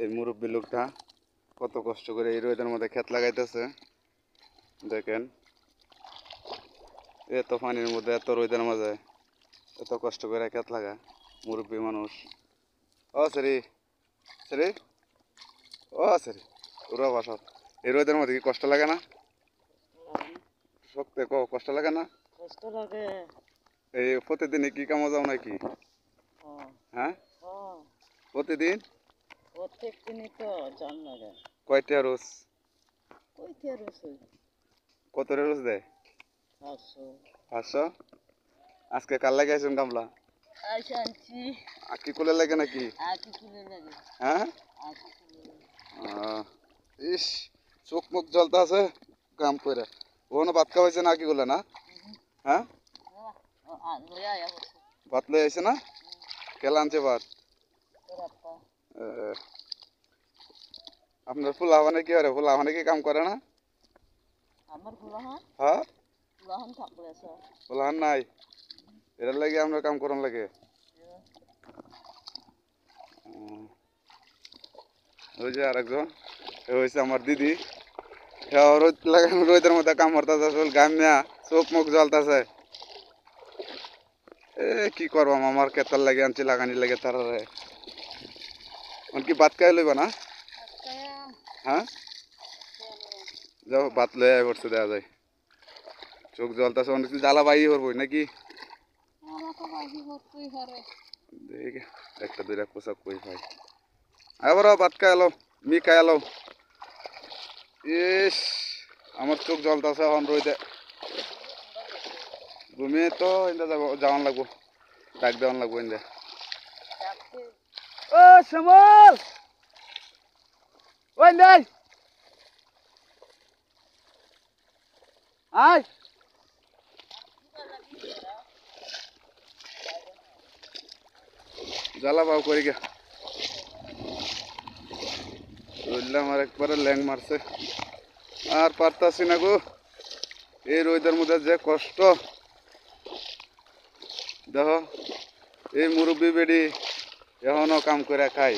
এই মুরব্বী লোকটা কত কষ্ট করে এই রোদের মধ্যে ক্ষেত লাগাইতেছে দেখেন। এত পানির মধ্যে এত রোদের মাঝে এত কষ্ট করে ক্ষেত লাগা মুরব্বী মানুষ। ও সরি সরি ও সরি ওরা বাসা এই রোদের মধ্যে কি কষ্ট লাগে না? সত্যি কষ্ট লাগে না? কষ্ট লাগে। এই প্রতিদিনই কি কামে যাও নাকি? হ্যাঁ প্রতিদিন প্রত্যেক দিনই তো জান লাগে। কয়টা রোজ? কয়টা রোজ? কত রোজ দেয়? 500। 500? আজকে কাল লাগে আইসুন কামলা? আনছি। আকি কুলে লাগে নাকি? আকি কুলে লাগে। হ্যাঁ আকি কুলে লাগে। ইস চোখ মুখ জ্বলতে আছে কাম করে। ওখানে ভাত খাওয়া হয়েছে না আকি গুলে না? হ্যাঁ ভাত লই আইছে না? কেলা আনছে ভাত? আপনার ফুলাহানে কি করে? ফুলাহানে কি কাম করে না? আমার ফুলাহান? হ্যাঁ ফুলাহান থাকলে আছে। ফুলাহান নাই? এটার লাগে আমরা কাম করার লাগে। ওই যে আরেকজন হয়েছে আমার দিদি, রোদের মধ্যে কাম করতেছে, গাম নেয়া চোখ মুখ জ্বলতেছে। এ কি করবাম আমার কেতার লাগে আনছি লাগানি লাগে তার কি ভাত খাই লইবা না? হ্যাঁ যাও ভাত লই আই পড়ছে দেওয়া যায়। চোখ জ্বলতেছে অনেক জ্বালা বাই করবো নাকি? দেখি একটা দুইটা পোশাক কই ভাই আবার ভাত খাই এলো মি খাই এলো। ইস আমার চোখ জ্বলতেছে এখন রইতে ঘুমিয়ে তো ইন্দা যাওয়ান লাগবো, ডাক দেওয়ান লাগবো ইন্দা। ও শ্যামল ওই নাই আয় জ্বালা বাউ করি গে রইলাম আর একবারে ল্যাং মারছে আর পারতাছি না গো। এই রোদের মধ্যে যে কষ্ট দেখো এই মুরব্বী বেড়ি এখনো কাম করে খাই।